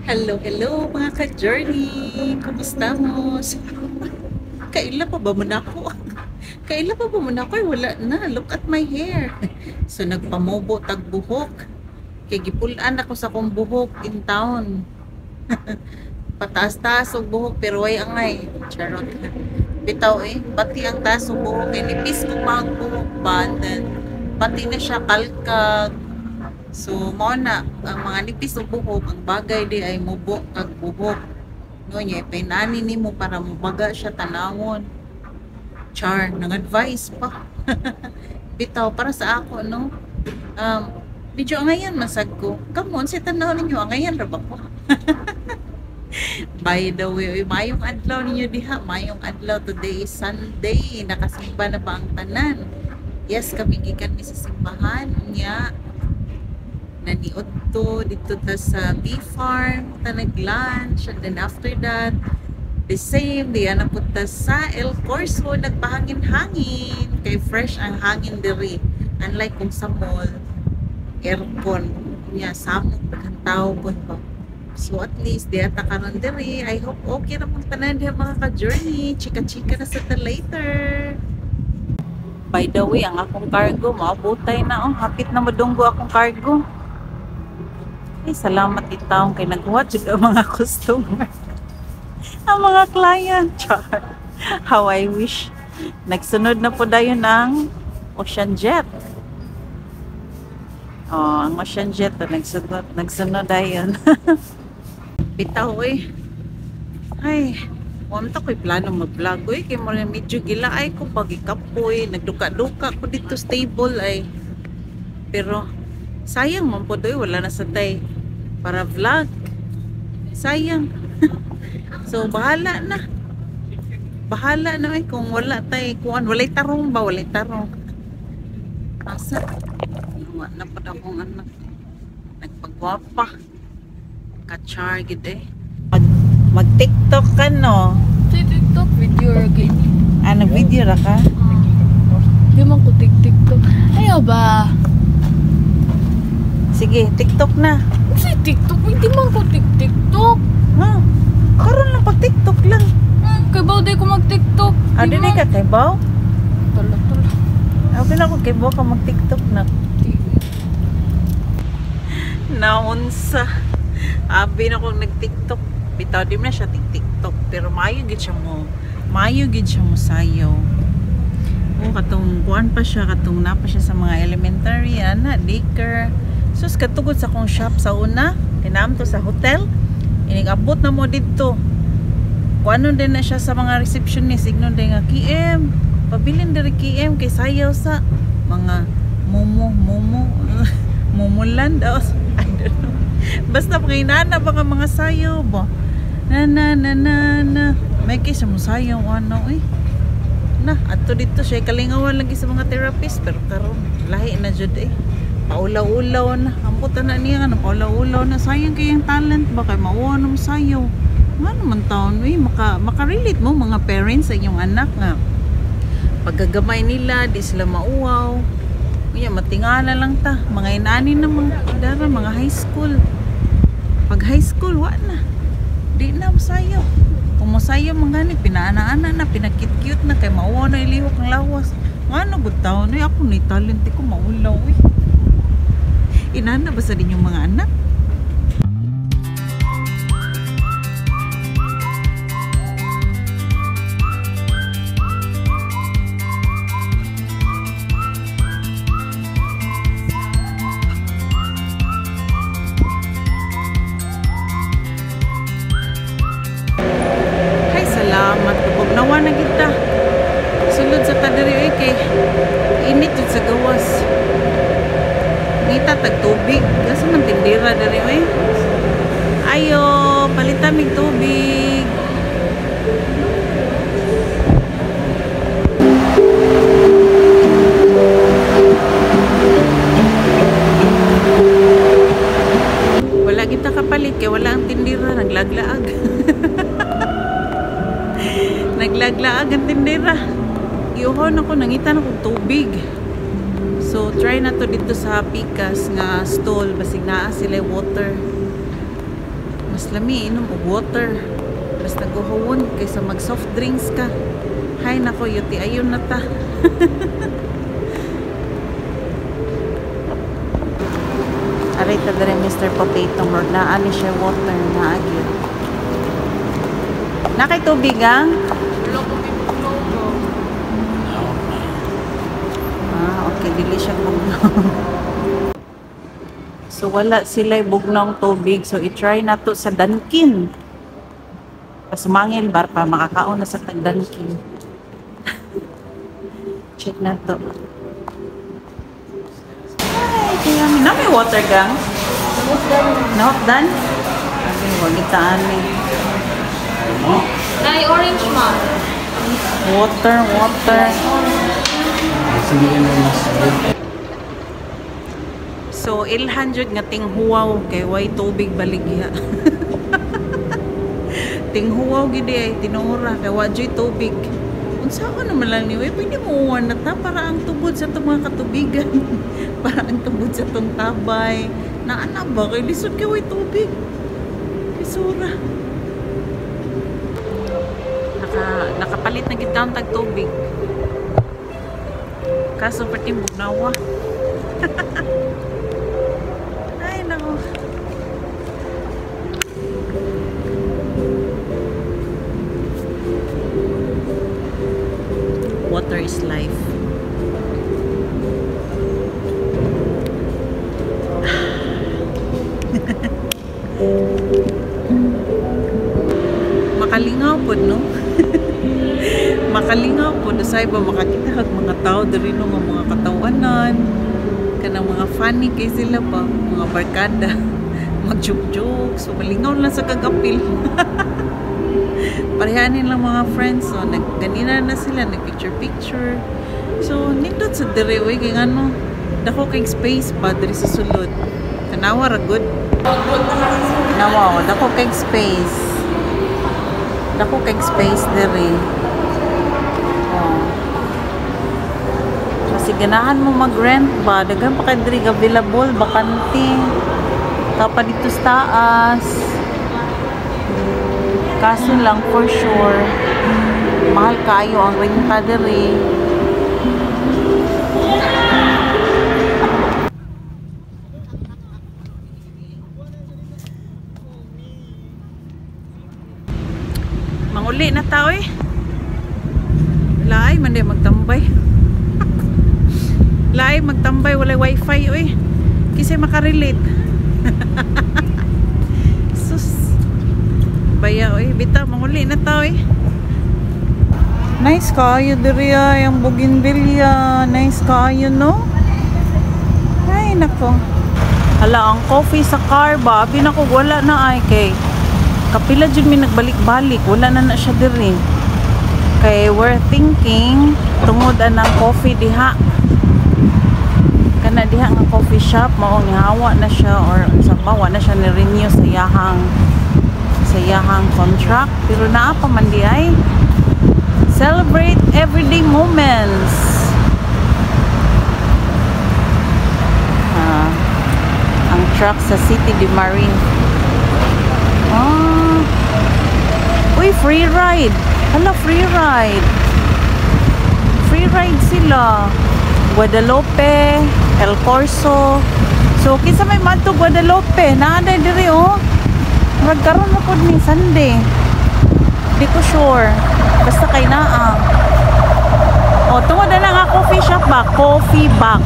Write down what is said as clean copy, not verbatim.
Hello, hello mga ka-journey! Kumusta mo? Kailan pa ba mo na ako? Kailan pa ba mo na ako? Ay, wala na. Look at my hair. So, nagpamobo tagbuhok. Kaya gipulaan ako sa kong buhok in town. Pataas-taas ang buhok pero ay angay. Charot. Bitaw eh. Pati ang taas ang buhok. Eh, nipis ko mga buhok ba? And then, pati na siya kalkag. So, mo na, ang mga nipis o buhok, ang bagay di ay mubo kag buhok. No, niya, pinani ni mo para mubaga siya tanawon. Char, nang-advise pa. Bitaw, para sa ako, no? Um, medyo angayan masag ko. Come on, si tanaw ninyo, angayan ra ba ko? By the way, mayong adlaw ninyo diha, mayong adlaw, today is Sunday, nakasimba na ba ang tanan? Yes, kami gikan mi sa simbahan, niya naniot to dito ta sa bee farm ta nag-lunch, and then after that the same diyan na punta sa El Corso, nagpahangin-hangin kay fresh ang hangin diri, unlike kung sa mall aircon niya samot ang tao po pa. So at least diyan ta karon diri. I hope okay ra mong tanan diha mga ka-journey. Chika-chika na sa ta later. By the way, ang akong cargo maabotay na, hapit na madunggo akong cargo. Ay, salamat itaong kay nag-watch ang mga customer. Ang mga client. Char. How I wish. Nagsunod na po dayon ang Ocean Jet. Oh, ang Ocean Jet nagsunod dayon. Bitaw eh. Ay, wala ko'y plano mag-vlog. Uy, kay mo medyo gilaay ko pag ikapoy. Nagduka-duka ko dito stable ay. Pero, sayang man po doy, wala na sa tay para vlog. Sayang. So, bahala na. Bahala na eh kung wala tay. Kung walay tarong ba? Walay tarong. Asa? Nawa na pa akong anak. Nagpagwapa. Kachar gid eh. Mag-TikTok ka no? Sa TikTok video ra gini. Ano video ra ka? Di man ko TikTok. Ayaw ba? Sige, TikTok na. Sa TikTok, hindi man ko TikTok. Ha? Karon lang pag TikTok lang. Kay baw day ko mag-TikTok. Adi na ka kay Baw? Tala. Ako na ko kay Baw ka mag TikTok na. Naunsa. Abi na kong nag-TikTok. Bitaw di na siya TikTok. Pero mayo gid siya mo. Mayo gid siya mo sayaw. O katong kuan pa siya, katong napa siya sa mga elementary, ana, daycare. Sus katugod sa kong shop sa una, kinam to sa hotel. Inig-abot na mo dito. Kuano din na siya sa mga receptionist, ignon din nga KM. Pabilin diri KM kay sayaw sa mga momo mumulan daw. I don't know. Basta panginana ba mga sayaw ba? Na. May kisa mo sayaw ano eh. Na, ato dito siya kalingawan lagi sa mga therapist, pero karon lahi na jud eh. Paulaw-ulaw na. Amputan na niya nga, paulaw-ulaw na. Sayang kayang talent ba? Kaya mauwa naman sayo. Nga naman taon, eh. Makarelate mo mga parents sa inyong anak nga. Paggagamay nila, di sila mauwaw. Kaya matingala lang ta. Mga inani na mga high school. Pag high school, wala na. Di na masayo. Kung masayo mga ganit, pinaana-ana na, pinakit-cute na. Kaya mauwaw na ilihok ang lawas. Nga na, good taon, eh. Ako na talent ko, maulaw eh. Inana ba sa ninyong mga anak? Ay, salamat. Kapag nawa na kita. Sulod sa kadiri, kay init yun sa gawas. Ngita tag tubig kasi man tindira dari eh. Ayo palitan mig tubig. Wala kita kapalit kay wala ang tindira, naglaglaag. Naglaglaag ang tindira. Iuhon ako, nangitan ako tubig. So try na to dito sa Pikas nga stall, basig naa sila water. Mas lami inom og water. Basta guhawon kaysa mag soft drinks ka. Hay nako, yuti ayon na ta. Aray ta dere Mr. Potato Head na ani siya water na agyo. Na kay tubig ang? Okay, dili siya bugnaw. So wala sila bugnaw tubig, so i-try na to sa Dunkin. Pasumangil bar pa makakaon na sa Dunkin. Check na to. Ay, kaya na may water gang. Not done? Okay, wag itaan eh. Ay, orange ma. Water. So, 800 nga tinghuwaw kay way tubig baligya. Tinghuwaw gid ay tinura kay wajoy tubig. Unsa ka naman lang ni way pwede mo uwan na ta para ang tubod sa itong mga katubigan. Para ang tubod sa itong tabay. Naana ba kay lisod kay way tubig. Isura. Nakapalit na gid taon tag tubig. Kaso pati bugnawa. Ay nako. Water is life. Makalingaw po, no? Makalingaw po. Dasay ba makakita kag mga tao diri no nga mga katawanan. Kanang mga funny kay sila pa. Mga barkada. Mag-joke-joke. So, malingaw lang sa kagapil. Parehanin lang mga friends. So, ganina na sila. Nag-picture-picture. So, nindot sa diri. Uy, kaya ano, dako kay space pa diri sa sulod. Tanawa ra good. Tanawa, dako kay space. Dako kay space diri. Oh. Kasi ganahan mo mag-rent ba? Daghan pa kay diri available, bakante. Kapa dito sa taas. Kaso lang for sure, mahal kayo ang renta diri. Manguli na tao eh. Laay man di magtambay. Laay magtambay, walay wifi eh. Kasi makarelate. Sus. Baya eh, bita manguli na tao eh. Nice kayo diri ay ang bougainvillea. Nice kayo no. Ay nako. Hala ang coffee sa car ba? Abi nako wala na ay kay. Kapila jud mi nagbalik-balik, wala na siya diri. Kay we're thinking tungod anang coffee diha. Kana diha nga coffee shop mao ni hawa na siya or sa bawa na siya ni renew sa yahang contract pero naa pa man di ay. Celebrate everyday moments. Ang truck sa City de Marine. Uy, free ride. Hala, free ride. Free ride sila. Guadalupe, El Corso. So, kinsa may madto Guadalupe. Naaday diri, oh. Magkaroon na po ni Sunday. Di ko sure. Basta kay naa. Oh, tungod na nga coffee shop ba? Coffee box.